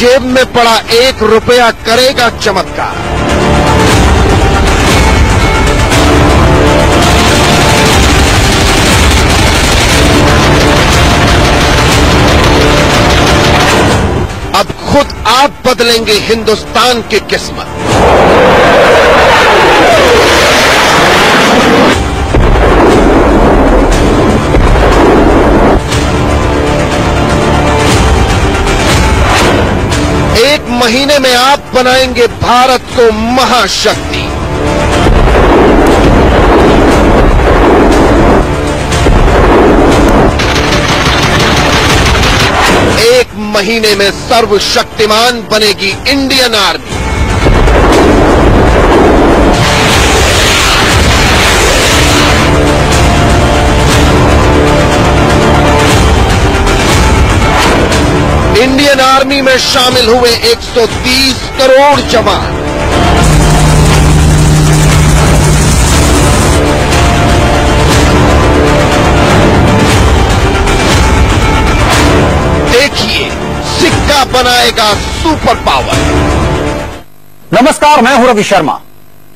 जेब में पड़ा 1 रुपया करेगा चमत्कार। अब खुद आप बदलेंगे हिंदुस्तान की किस्मत। एक महीने में आप बनाएंगे भारत को महाशक्ति। एक महीने में सर्वशक्तिमान बनेगी इंडियन आर्मी। इंडियन आर्मी में शामिल हुए 130 करोड़ जवान। देखिए, सिक्का बनाएगा सुपर पावर। नमस्कार, मैं हूं रवि शर्मा।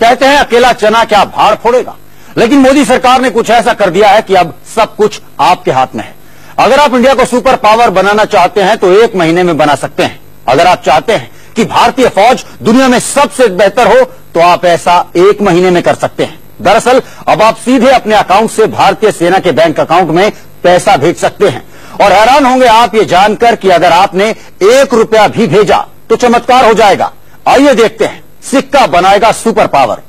कहते हैं अकेला चना क्या भाड़ फोड़ेगा, लेकिन मोदी सरकार ने कुछ ऐसा कर दिया है कि अब सब कुछ आपके हाथ में है। अगर आप इंडिया को सुपर पावर बनाना चाहते हैं तो 1 महीने में बना सकते हैं। अगर आप चाहते हैं कि भारतीय फौज दुनिया में सबसे बेहतर हो तो आप ऐसा 1 महीने में कर सकते हैं। दरअसल अब आप सीधे अपने अकाउंट से भारतीय सेना के बैंक अकाउंट में पैसा भेज सकते हैं। और हैरान होंगे आप ये जानकर कि अगर आपने 1 रुपया भी भेजा तो चमत्कार हो जाएगा। आइए देखते हैं, सिक्का बनाएगा सुपर पावर।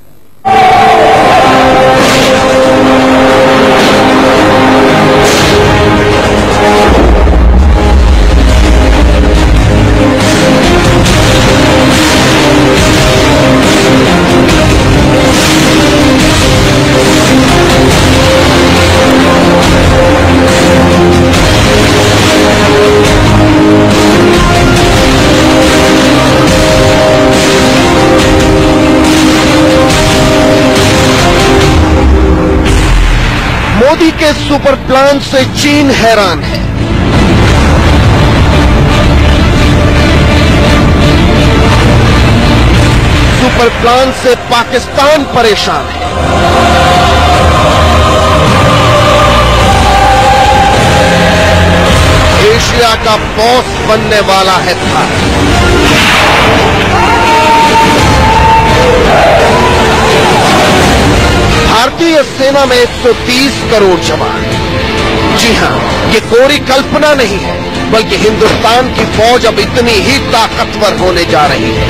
मोदी के सुपर प्लान से चीन हैरान है। सुपर प्लान से पाकिस्तान परेशान है। एशिया का बॉस बनने वाला है भारत। भारतीय सेना में 130 करोड़ जवान। जी हां, ये कोरी कल्पना नहीं है, बल्कि हिंदुस्तान की फौज अब इतनी ही ताकतवर होने जा रही है।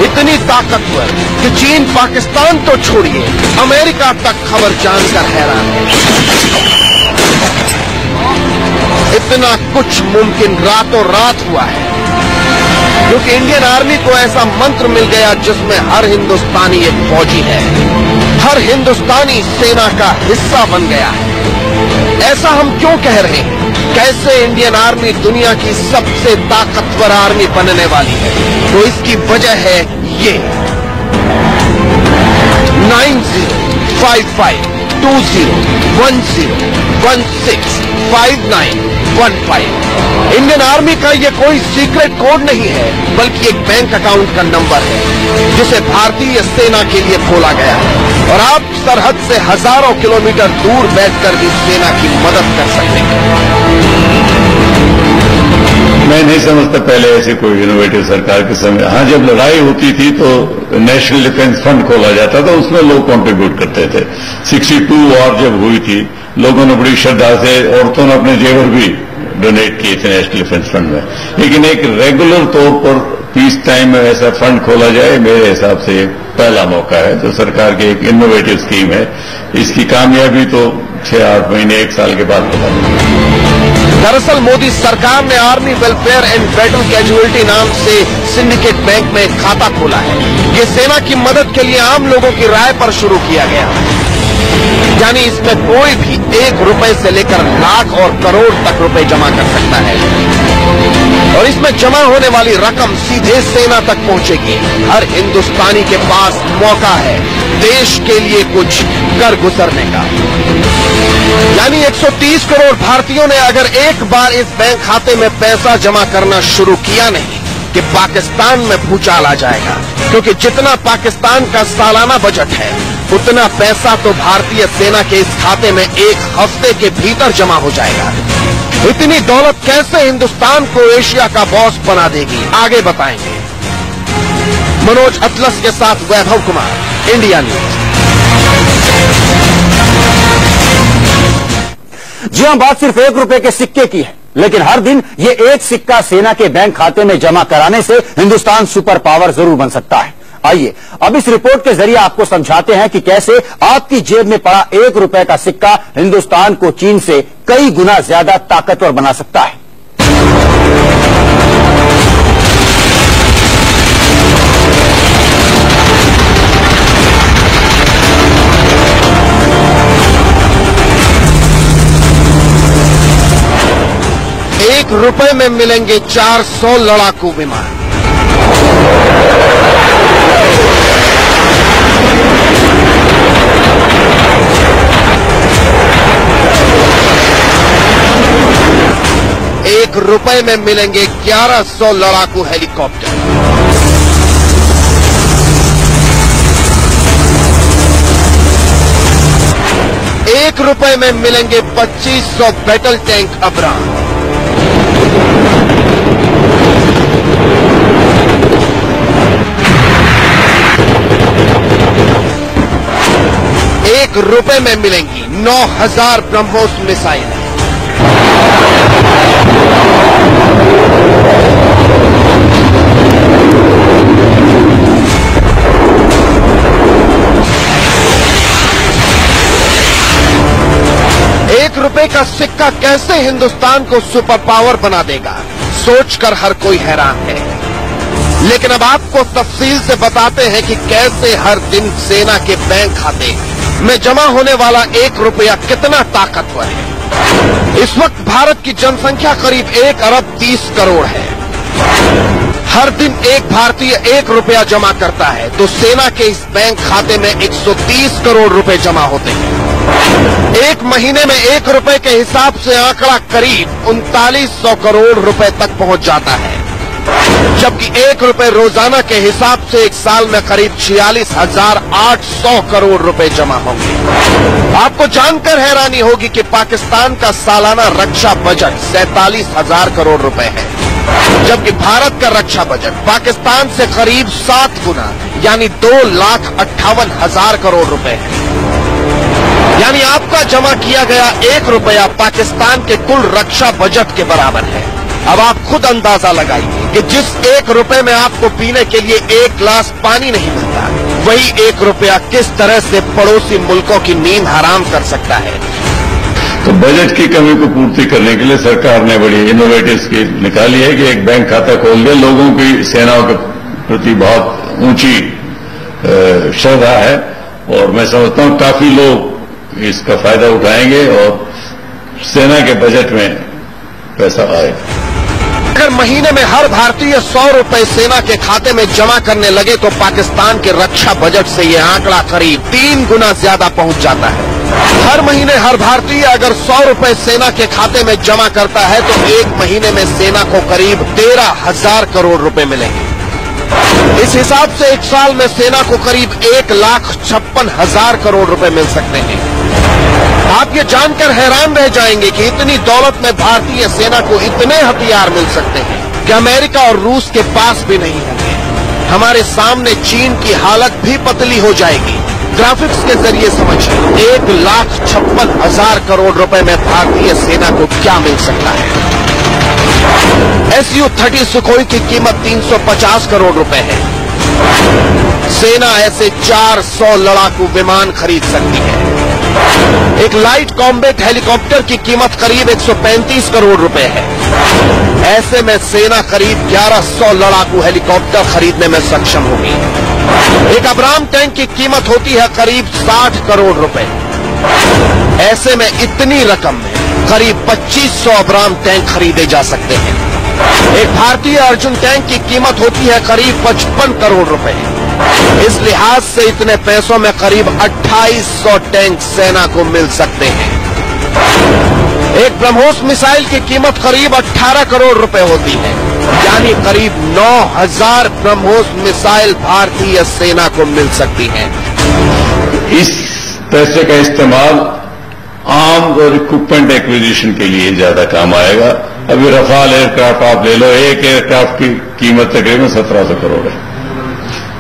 इतनी ताकतवर कि चीन पाकिस्तान तो छोड़िए, अमेरिका तक खबर जानकर हैरान है। इतना कुछ मुमकिन रातों रात हुआ है क्योंकि इंडियन आर्मी को ऐसा मंत्र मिल गया जिसमें हर हिंदुस्तानी एक फौजी है, हर हिंदुस्तानी सेना का हिस्सा बन गया है। ऐसा हम क्यों कह रहे हैं? कैसे इंडियन आर्मी दुनिया की सबसे ताकतवर आर्मी बनने वाली है? तो इसकी वजह है ये 905520165915। इंडियन आर्मी का ये कोई सीक्रेट कोड नहीं है, बल्कि एक बैंक अकाउंट का नंबर है जिसे भारतीय सेना के लिए खोला गया है। और आप सरहद से हजारों किलोमीटर दूर बैठकर भी सेना की मदद कर सकते हैं। मैं नहीं समझता पहले ऐसे कोई इनोवेटिव सरकार के समय। हाँ, जब लड़ाई होती थी तो नेशनल डिफेंस फंड खोला जाता था, उसमें लोग कंट्रीब्यूट करते थे। 62 वॉर जब हुई थी, लोगों ने बड़ी श्रद्धा से, औरतों ने अपने जेवर भी डोनेट किए थे नेशनल डिफेंस फंड में। लेकिन एक रेगुलर तौर पर पीस टाइम में ऐसा फंड खोला जाए, मेरे हिसाब से पहला मौका है। जो सरकार की एक इनोवेटिव स्कीम है, इसकी कामयाबी तो 6-8 महीने 1 साल के बाद पता चलेगी। दरअसल मोदी सरकार ने army welfare and battle casualty नाम से सिंडिकेट बैंक में एक खाता खोला है। ये सेना की मदद के लिए आम लोगों की राय पर शुरू किया गया, यानी इसमें कोई भी 1 रुपए से लेकर लाख और करोड़ तक रुपए जमा कर सकता है। और इसमें जमा होने वाली रकम सीधे सेना तक पहुंचेगी। हर हिंदुस्तानी के पास मौका है देश के लिए कुछ कर गुजरने का। यानी 130 करोड़ भारतीयों ने अगर एक बार इस बैंक खाते में पैसा जमा करना शुरू किया नहीं कि पाकिस्तान में भूचाल आ जाएगा, क्योंकि जितना पाकिस्तान का सालाना बजट है उतना पैसा तो भारतीय सेना के इस खाते में एक हफ्ते के भीतर जमा हो जाएगा। इतनी दौलत कैसे हिंदुस्तान को एशिया का बॉस बना देगी, आगे बताएंगे। मनोज अतलस के साथ वैभव कुमार, इंडिया न्यूज। जी हां, बात सिर्फ ₹1 के सिक्के की है, लेकिन हर दिन ये एक सिक्का सेना के बैंक खाते में जमा कराने से हिंदुस्तान सुपर पावर जरूर बन सकता है। आइए अब इस रिपोर्ट के जरिए आपको समझाते हैं कि कैसे आपकी जेब में पड़ा ₹1 का सिक्का हिंदुस्तान को चीन से कई गुना ज्यादा ताकतवर बना सकता है। ₹1 में मिलेंगे 400 लड़ाकू विमान। ₹1 में मिलेंगे 1100 लड़ाकू हेलीकॉप्टर। ₹1 में मिलेंगे 2500 बैटल टैंक अब्राम। ₹1 में मिलेंगी 9000 ब्रह्मोस मिसाइल। ₹1 का सिक्का कैसे हिंदुस्तान को सुपर पावर बना देगा, सोचकर हर कोई हैरान है। लेकिन अब आपको तफसील से बताते हैं कि कैसे हर दिन सेना के बैंक खाते में जमा होने वाला ₹1 कितना ताकतवर है। इस वक्त भारत की जनसंख्या करीब 1 अरब 30 करोड़ है। हर दिन एक भारतीय ₹1 जमा करता है तो सेना के इस बैंक खाते में 130 करोड़ रुपए जमा होते हैं। एक महीने में ₹1 के हिसाब से आंकड़ा करीब 3900 करोड़ रुपए तक पहुंच जाता है, जबकि ₹1 रोजाना के हिसाब से एक साल में करीब 46,800 करोड़ रुपए जमा होंगे। आपको जानकर हैरानी होगी कि पाकिस्तान का सालाना रक्षा बजट 47,000 करोड़ रुपए है, जबकि भारत का रक्षा बजट पाकिस्तान से करीब 7 गुना यानी 2,58,000 करोड़ रुपए है। यानी आपका जमा किया गया ₹1 पाकिस्तान के कुल रक्षा बजट के बराबर है। अब आप खुद अंदाजा लगाइए कि जिस ₹1 में आपको पीने के लिए 1 गिलास पानी नहीं मिलता, वही ₹1 किस तरह से पड़ोसी मुल्कों की नींद हराम कर सकता है। तो बजट की कमी को पूर्ति करने के लिए सरकार ने बड़ी इनोवेटिव स्कीम निकाली है कि एक बैंक खाता खोल के लोगों की सेनाओं के प्रति बहुत ऊंची श्रद्धा है, और मैं समझता हूं काफी लोग इसका फायदा उठाएंगे और सेना के बजट में पैसा आएगा। अगर महीने में हर भारतीय ₹100 सेना के खाते में जमा करने लगे तो पाकिस्तान के रक्षा बजट से यह आंकड़ा करीब 3 गुना ज्यादा पहुंच जाता है। हर महीने हर भारतीय अगर ₹100 सेना के खाते में जमा करता है तो एक महीने में सेना को करीब 13,000 करोड़ रुपए मिलेंगे। इस हिसाब से एक साल में सेना को करीब 1,56,000 करोड़ रुपए मिल सकते हैं। आप ये जानकर हैरान रह जाएंगे कि इतनी दौलत में भारतीय सेना को इतने हथियार मिल सकते हैं कि अमेरिका और रूस के पास भी नहीं होंगे। हमारे सामने चीन की हालत भी पतली हो जाएगी। ग्राफिक्स के जरिए समझिए 1,56,000 करोड़ रुपए में भारतीय सेना को क्या मिल सकता है। Su-30 सुखोई की कीमत 350 करोड़ रुपए है। सेना ऐसे 400 लड़ाकू विमान खरीद सकती है। एक लाइट कॉम्बैट हेलीकॉप्टर की कीमत करीब 135 करोड़ रुपए है। ऐसे में सेना करीब 1100 लड़ाकू हेलीकॉप्टर खरीदने में सक्षम होगी। एक अब्राम टैंक की कीमत होती है करीब 60 करोड़ रुपए। ऐसे में इतनी रकम में करीब 2500 अब्राम टैंक खरीदे जा सकते हैं। एक भारतीय अर्जुन टैंक की कीमत होती है करीब 55 करोड़ रुपए। इस लिहाज से इतने पैसों में करीब 2800 टैंक सेना को मिल सकते हैं। एक ब्रह्मोस मिसाइल की कीमत करीब 18 करोड़ रुपए होती है, यानी करीब 9000 ब्रह्मोस मिसाइल भारतीय सेना को मिल सकती है। इस पैसे का इस्तेमाल आर्म्स और इक्विपमेंट एक्विजिशन के लिए ज्यादा काम आएगा। अभी रफाल एयरक्राफ्ट आप ले लो, एक एयरक्राफ्ट की कीमत तकरीबन 1700 करोड़ है।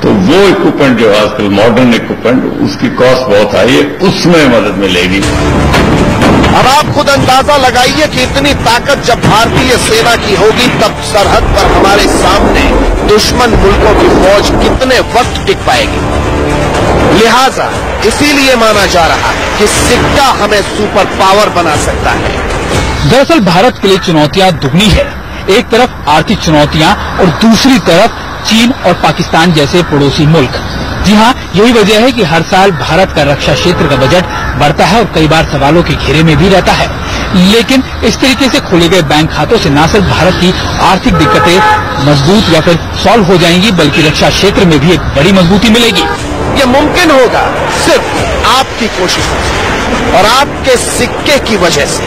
तो वो इक्विपमेंट जो आजकल मॉडर्न इक्विपमेंट, उसकी कॉस्ट बहुत हाई है, उसमें मदद मिलेगी। अब आप खुद अंदाजा लगाइए कि इतनी ताकत जब भारतीय सेना की होगी, तब सरहद पर हमारे सामने दुश्मन मुल्कों की फौज कितने वक्त टिक पाएगी। लिहाजा इसीलिए माना जा रहा है कि सिक्का हमें सुपर पावर बना सकता है। दरअसल भारत के लिए चुनौतियां दुगनी है। एक तरफ आर्थिक चुनौतियां और दूसरी तरफ चीन और पाकिस्तान जैसे पड़ोसी मुल्क। जी हाँ, यही वजह है कि हर साल भारत का रक्षा क्षेत्र का बजट बढ़ता है और कई बार सवालों के घेरे में भी रहता है। लेकिन इस तरीके से खोले गए बैंक खातों से न सिर्फ भारत की आर्थिक दिक्कतें मजबूत या फिर सॉल्व हो जाएंगी, बल्कि रक्षा क्षेत्र में भी एक बड़ी मजबूती मिलेगी। ये मुमकिन होगा सिर्फ आपकी कोशिशों से और आपके सिक्के की वजह से।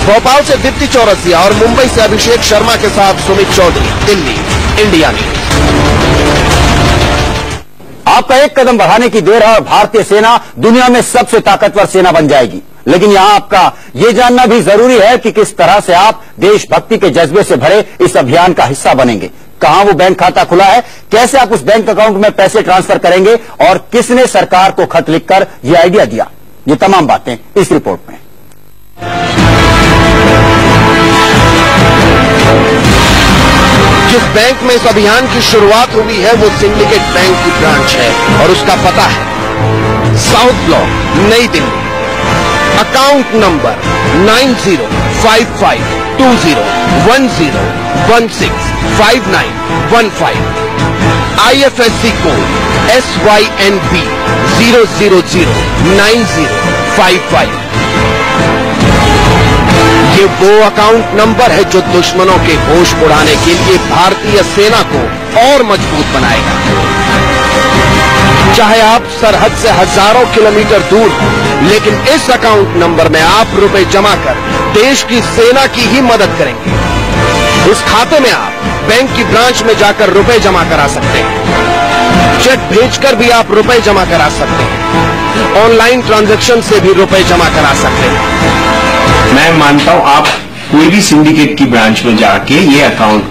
भोपाल से दीप्ति चौरसिया और मुंबई से अभिषेक शर्मा के साथ सुमित चौधरी, दिल्ली, इंडिया न्यूज। आपका एक कदम बढ़ाने की देर है और भारतीय सेना दुनिया में सबसे ताकतवर सेना बन जाएगी। लेकिन यहां आपका यह जानना भी जरूरी है कि किस तरह से आप देशभक्ति के जज्बे से भरे इस अभियान का हिस्सा बनेंगे। कहां वो बैंक खाता खुला है, कैसे आप उस बैंक अकाउंट में पैसे ट्रांसफर करेंगे और किसने सरकार को खत लिखकर यह आइडिया दिया, ये तमाम बातें इस रिपोर्ट में। जिस बैंक में इस अभियान की शुरुआत हुई है वो सिंडिकेट बैंक की ब्रांच है और उसका पता है साउथ ब्लॉक, नई Delhi. Account number 90552010165915। IFSC code SYNB 0009055। ये वो अकाउंट नंबर है जो दुश्मनों के होश उड़ाने के लिए भारतीय सेना को और मजबूत बनाएगा। चाहे आप सरहद से हजारों किलोमीटर दूर हो, लेकिन इस अकाउंट नंबर में आप रुपए जमा कर देश की सेना की ही मदद करेंगे। इस खाते में आप बैंक की ब्रांच में जाकर रुपए जमा करा सकते हैं, चेक भेजकर भी आप रुपए जमा करा सकते हैं, ऑनलाइन ट्रांजैक्शन से भी रुपए जमा करा सकते हैं। मैं मानता हूं आप कोई भी सिंडिकेट की ब्रांच में जाके ये अकाउंट